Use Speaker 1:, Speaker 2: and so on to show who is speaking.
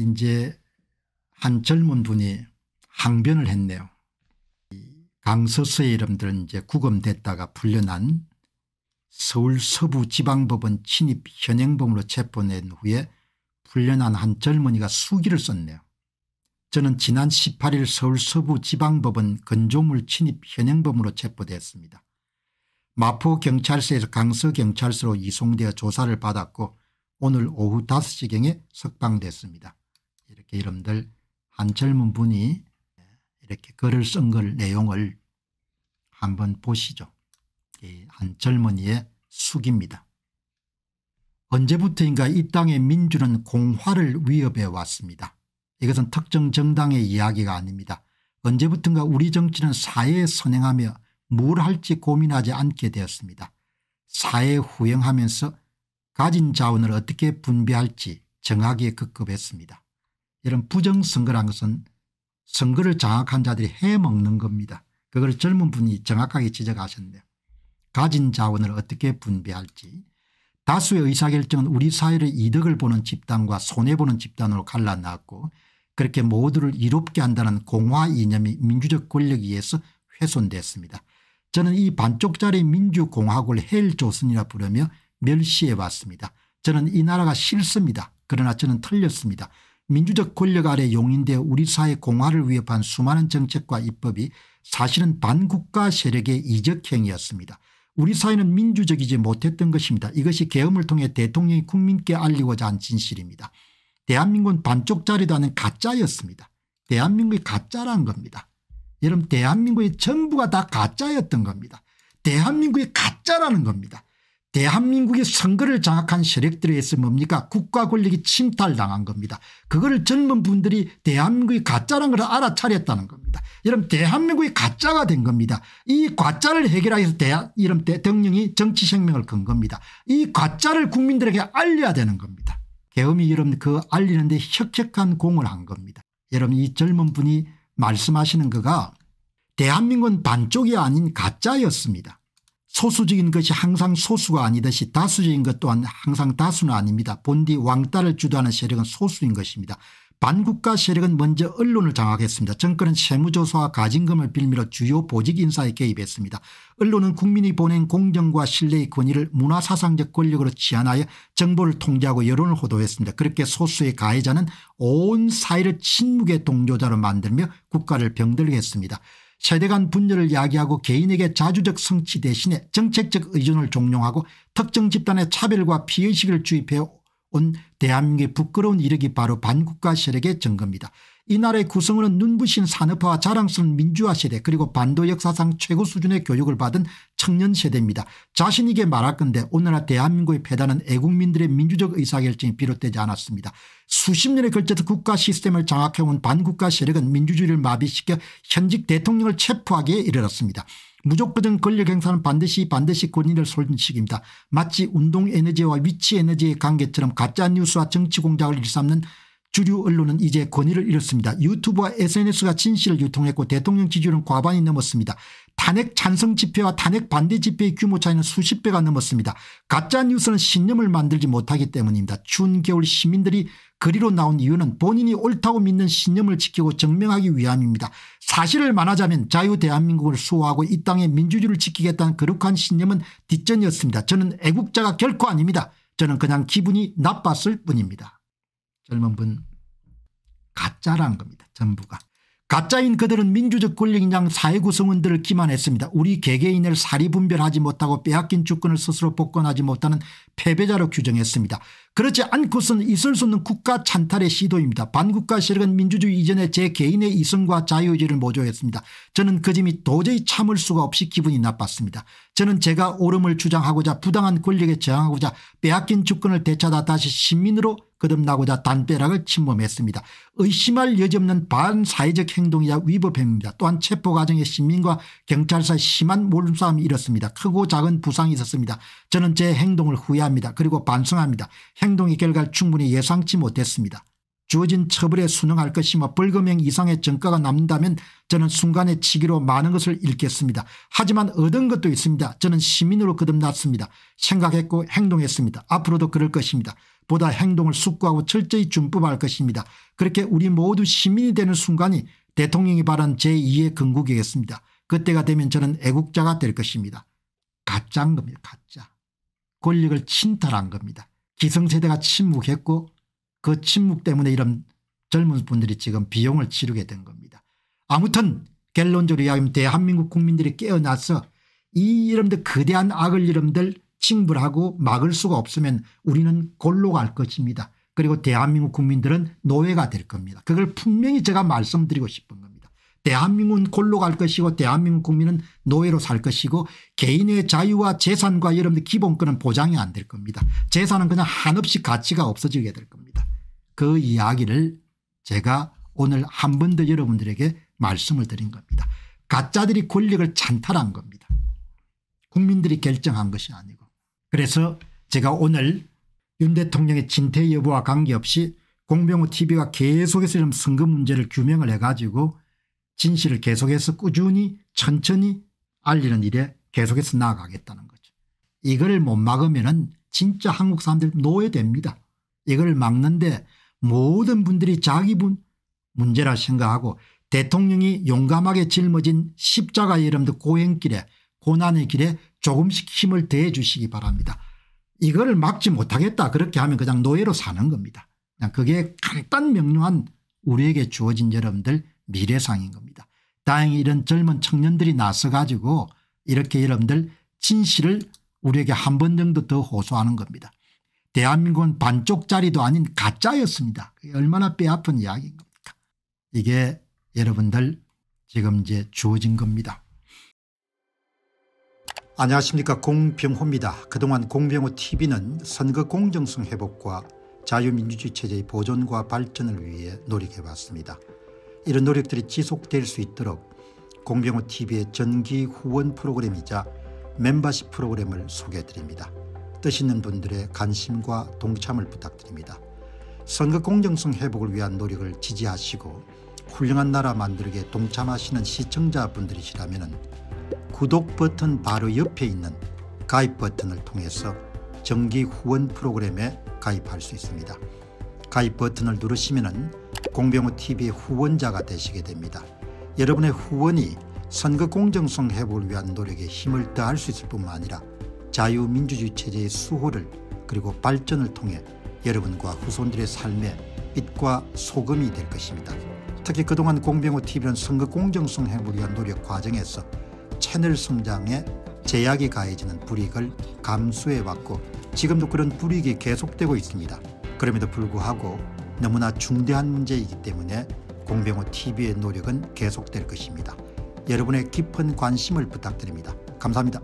Speaker 1: 이제 한 젊은 분이 항변을 했네요. 강서서의 이름들은 이제 구금됐다가 풀려난 서울 서부지방법원 침입 현행범으로 체포된 후에 풀려난 한 젊은이가 수기를 썼네요. 저는 지난 18일 서울 서부지방법원 건조물 침입 현행범으로 체포됐습니다. 마포경찰서에서 강서경찰서로 이송되어 조사를 받았고 오늘 오후 5시경에 석방됐습니다. 이렇게 여러분들 한 젊은 분이 이렇게 글을 쓴 걸 내용을 한번 보시죠. 한 젊은이의 수기입니다. 언제부터인가 이 땅의 민주는 공화를 위협해 왔습니다. 이것은 특정 정당의 이야기가 아닙니다. 언제부턴가 우리 정치는 사회에 선행하며 뭘 할지 고민하지 않게 되었습니다. 사회에 후행하면서 가진 자원을 어떻게 분배할지 정하기에 급급했습니다. 이런 부정선거란 것은 선거를 장악한 자들이 해먹는 겁니다. 그걸 젊은 분이 정확하게 지적하셨네요. 가진 자원을 어떻게 분배할지. 다수의 의사결정은 우리 사회의 이득을 보는 집단과 손해보는 집단으로 갈라놨고 그렇게 모두를 이롭게 한다는 공화 이념이 민주적 권력에 의해서 훼손됐습니다. 저는 이 반쪽짜리 민주공화국을 헬조선이라 부르며 멸시해 왔습니다. 저는 이 나라가 싫습니다. 그러나 저는 틀렸습니다. 민주적 권력 아래 용인되어 우리 사회 공화를 위협한 수많은 정책과 입법이 사실은 반국가 세력의 이적행위였습니다. 우리 사회는 민주적이지 못했던 것입니다. 이것이 계엄을 통해 대통령이 국민께 알리고자 한 진실입니다. 대한민국은 반쪽짜리도 아닌 가짜였습니다. 대한민국이 가짜란 겁니다. 여러분 대한민국의 전부가 다 가짜였던 겁니다. 대한민국이 가짜라는 겁니다. 대한민국의 선거를 장악한 세력들에 의해서 뭡니까 국가 권력이 침탈당한 겁니다. 그거를 젊은 분들이 대한민국이 가짜라는 걸 알아차렸다는 겁니다. 여러분 대한민국이 가짜가 된 겁니다. 이 가짜를 해결하기 위해서 이런 대통령이 정치 생명을 건 겁니다. 이 가짜를 국민들에게 알려야 되는 겁니다. 계엄이 여러분 그 알리는 데 혁혁한 공을 한 겁니다. 여러분 이 젊은 분이 말씀하시는 거가 대한민국은 반쪽이 아닌 가짜였습니다. 소수적인 것이 항상 소수가 아니듯이 다수적인 것 또한 항상 다수는 아닙니다. 본디 왕따를 주도하는 세력은 소수인 것입니다. 반국가 세력은 먼저 언론을 장악했습니다. 정권은 세무조사와 가진금을 빌미로 주요 보직 인사에 개입했습니다. 언론은 국민이 보낸 공정과 신뢰의 권위를 문화사상적 권력으로 치환하여 정보를 통제하고 여론을 호도했습니다. 그렇게 소수의 가해자는 온 사회를 침묵의 동조자로 만들며 국가를 병들게 했습니다. 세대 간 분열을 야기하고 개인에게 자주적 성취 대신에 정책적 의존을 종용하고 특정 집단의 차별과 피해의식을 주입해 온 대한민국의 부끄러운 이력이 바로 반국가 세력의 증거입니다. 이 나라의 구성원은 눈부신 산업화와 자랑스러운 민주화 세대 그리고 반도 역사상 최고 수준의 교육을 받은 청년 세대입니다. 자신있게 말할 건데 오늘날 대한민국의 패단은 애국민들의 민주적 의사결정이 비롯되지 않았습니다. 수십 년에 걸쳐서 국가 시스템을 장악해온 반국가 세력은 민주주의를 마비시켜 현직 대통령을 체포하기에 이르렀습니다. 무조건적 권력 행사는 반드시 권위를 손실입니다. 마치 운동에너지와 위치에너지의 관계처럼 가짜뉴스와 정치공작을 일삼는 주류 언론은 이제 권위를 잃었습니다. 유튜브와 SNS가 진실을 유통했고 대통령 지지율은 과반이 넘었습니다. 탄핵 찬성 집회와 탄핵 반대 집회의 규모 차이는 수십 배가 넘었습니다. 가짜뉴스는 신념을 만들지 못하기 때문입니다. 추운 겨울 시민들이 거리로 나온 이유는 본인이 옳다고 믿는 신념을 지키고 증명하기 위함입니다. 사실을 말하자면 자유 대한민국을 수호하고 이 땅의 민주주의를 지키겠다는 거룩한 신념은 뒷전이었습니다. 저는 애국자가 결코 아닙니다. 저는 그냥 기분이 나빴을 뿐입니다. 젊은 분 가짜란 겁니다. 전부가. 가짜인 그들은 민주적 권력인 양 사회 구성원들을 기만했습니다. 우리 개개인을 사리분별하지 못하고 빼앗긴 주권을 스스로 복권하지 못하는 패배자로 규정했습니다. 그렇지 않고서는 있을 수 없는 국가 찬탈의 시도입니다. 반국가 세력은 민주주의 이전에 제 개인의 이성과 자유의지를 모조했습니다. 저는 그 점이 도저히 참을 수가 없이 기분이 나빴습니다. 저는 제가 옳음을 주장하고자 부당한 권력에 저항하고자 빼앗긴 주권을 되찾아 다시 시민으로 거듭나고자 담벼락을 침범했습니다. 의심할 여지없는 반사회적 행동이자 위법행위입니다. 또한 체포 과정에 시민과 경찰사의 심한 몰싸움이 일었습니다. 크고 작은 부상이 있었습니다. 저는 제 행동을 후회합니다. 그리고 반성합니다. 행동의 결과를 충분히 예상치 못했습니다. 주어진 처벌에 순응할 것이며 벌금형 이상의 전가가 남는다면 저는 순간의 치기로 많은 것을 잃겠습니다. 하지만 얻은 것도 있습니다. 저는 시민으로 거듭났습니다. 생각했고 행동했습니다. 앞으로도 그럴 것입니다. 말보다 행동을 숙고하고 철저히 준법할 것입니다. 그렇게 우리 모두 시민이 되는 순간이 대통령이 바란 제2의 건국이겠습니다. 그때가 되면 저는 애국자가 될 것입니다. 가짜인 겁니다. 가짜. 권력을 침탈한 겁니다. 기성세대가 침묵했고 그 침묵 때문에 이런 젊은 분들이 지금 비용을 치르게 된 겁니다. 아무튼 결론적으로 이야기하면 대한민국 국민들이 깨어나서 이 여러분들 거대한 악을 여러분들 징벌하고 막을 수가 없으면 우리는 골로 갈 것입니다. 그리고 대한민국 국민들은 노예가 될 겁니다. 그걸 분명히 제가 말씀드리고 싶은 겁니다. 대한민국은 골로 갈 것이고 대한민국 국민은 노예로 살 것이고 개인의 자유와 재산과 여러분들 기본권은 보장이 안 될 겁니다. 재산은 그냥 한없이 가치가 없어지게 될 겁니다. 그 이야기를 제가 오늘 한 번 더 여러분들에게 말씀을 드린 겁니다. 가짜들이 권력을 찬탈한 겁니다. 국민들이 결정한 것이 아니고. 그래서 제가 오늘 윤 대통령의 진퇴 여부와 관계없이 공병호 tv가 계속해서 이런 선거 문제를 규명을 해가지고 진실을 계속해서 꾸준히 천천히 알리는 일에 계속해서 나아가겠다는 거죠. 이걸 못 막으면은 진짜 한국 사람들 노예됩니다. 이걸 막는데 모든 분들이 자기 문제라 생각하고 대통령이 용감하게 짊어진 십자가 여러분들 고행길에 고난의 길에 조금씩 힘을 더해 주시기 바랍니다. 이거를 막지 못하겠다 그렇게 하면 그냥 노예로 사는 겁니다. 그냥 그게 간단 명료한 우리에게 주어진 여러분들 미래상인 겁니다. 다행히 이런 젊은 청년들이 나서 가지고 이렇게 여러분들 진실을 우리에게 한 번 정도 더 호소하는 겁니다. 대한민국은 반쪽짜리도 아닌 가짜였습니다. 그게 얼마나 뼈아픈 이야기인 겁니까. 이게 여러분들 지금 이제 주어진 겁니다. 안녕하십니까, 공병호입니다. 그동안 공병호 tv는 선거 공정성 회복과 자유민주주의 체제의 보존과 발전을 위해 노력해왔습니다. 이런 노력들이 지속될 수 있도록 공병호 tv의 정기 후원 프로그램이자 멤버십 프로그램을 소개해드립니다. 뜻 있는 분들의 관심과 동참을 부탁드립니다. 선거 공정성 회복을 위한 노력을 지지하시고 훌륭한 나라 만들기에 동참하시는 시청자분들이시라면 구독 버튼 바로 옆에 있는 가입 버튼을 통해서 정기 후원 프로그램에 가입할 수 있습니다. 가입 버튼을 누르시면 공병호 tv의 후원자가 되시게 됩니다. 여러분의 후원이 선거 공정성 회복을 위한 노력에 힘을 더할 수 있을 뿐만 아니라 자유민주주의 체제의 수호를 그리고 발전을 통해 여러분과 후손들의 삶에 빛과 소금이 될 것입니다. 특히 그동안 공병호 tv는 선거 공정성 회복을 위한 노력 과정에서 채널 성장에 제약이 가해지는 불이익을 감수해왔고 지금도 그런 불이익이 계속되고 있습니다. 그럼에도 불구하고 너무나 중대한 문제이기 때문에 공병호 tv의 노력은 계속될 것입니다. 여러분의 깊은 관심을 부탁드립니다. 감사합니다.